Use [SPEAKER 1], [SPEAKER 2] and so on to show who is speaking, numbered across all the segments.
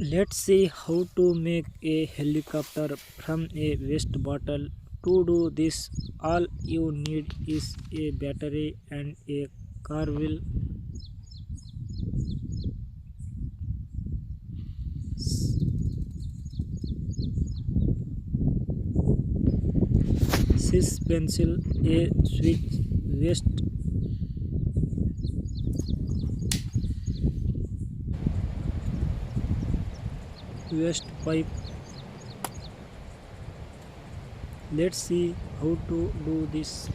[SPEAKER 1] Let's see how to make a helicopter from a waste bottle. To do this, all you need is a battery and a car wheel, six pencil, a switch, waste pipe. Let's see how to do this.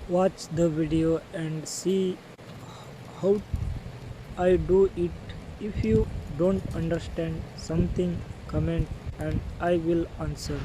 [SPEAKER 1] Watch the video and see how I do it. If you don't understand something, comment and I will answer.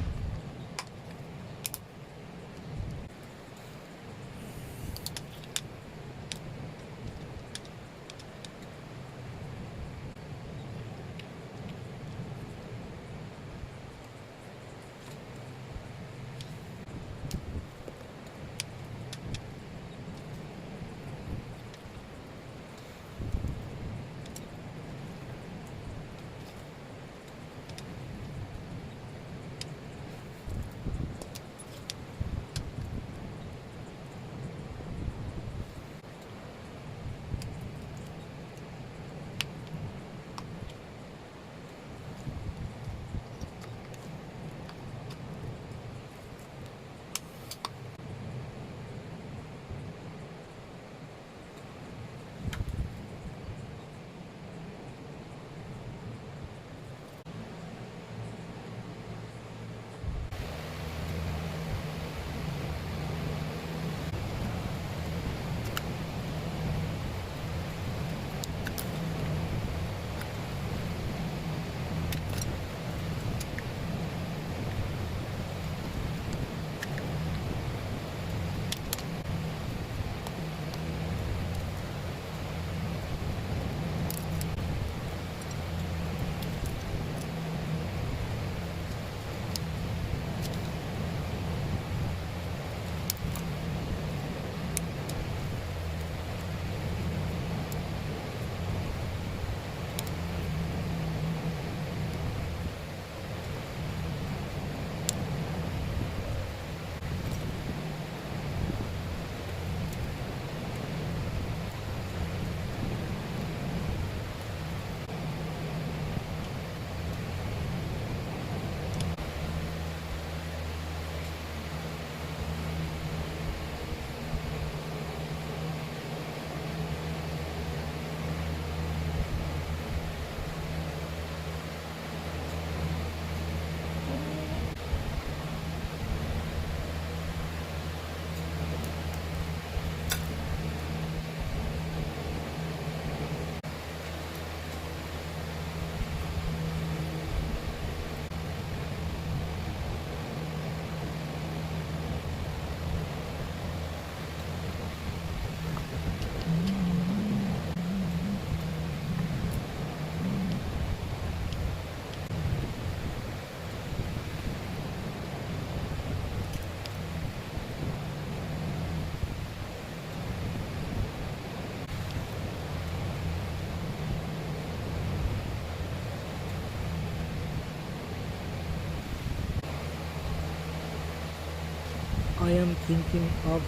[SPEAKER 1] I am thinking of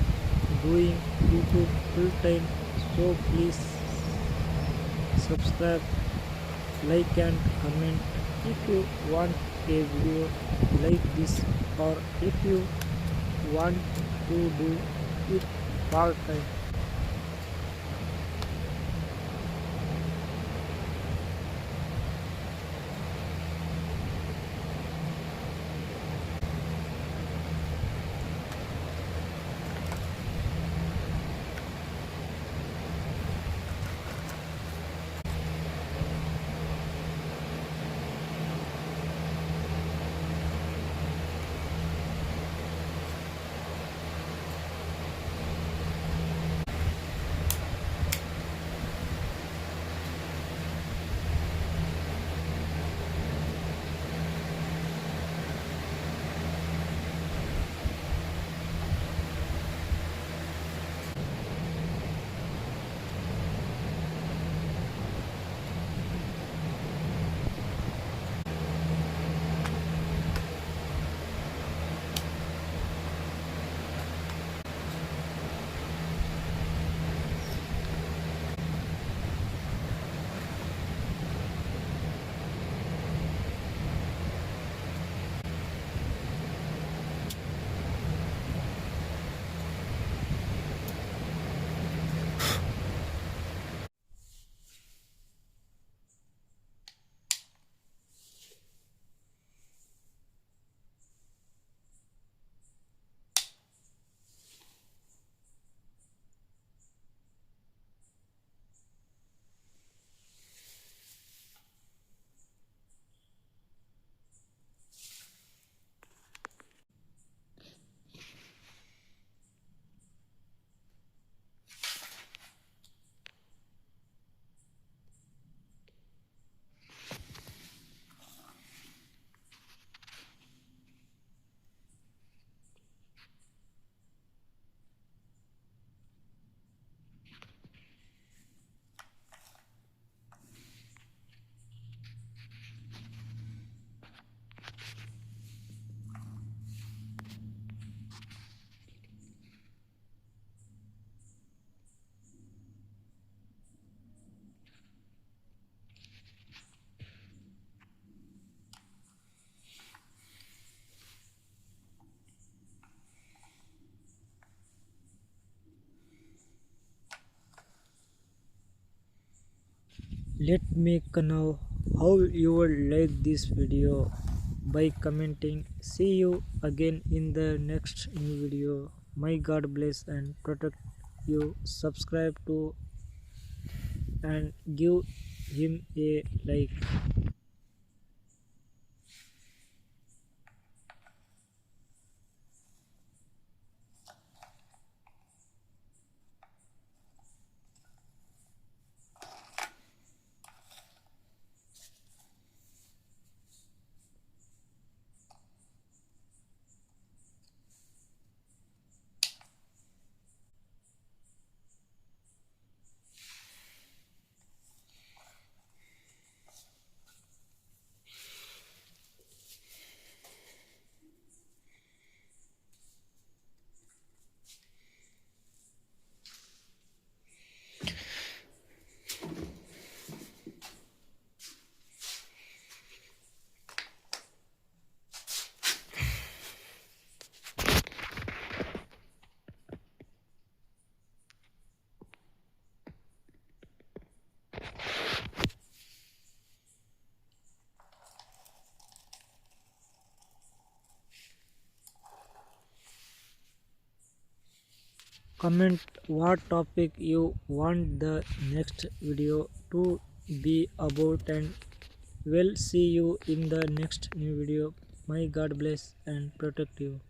[SPEAKER 1] doing YouTube full time, so please subscribe, like and comment if you want a video like this, or if you want to do it part time. Let me know how you would like this video by commenting. See you again in the next new video. May God bless and protect you. Subscribe to and give him a like. Comment what topic you want the next video to be about, and we'll see you in the next new video. May God bless and protect you.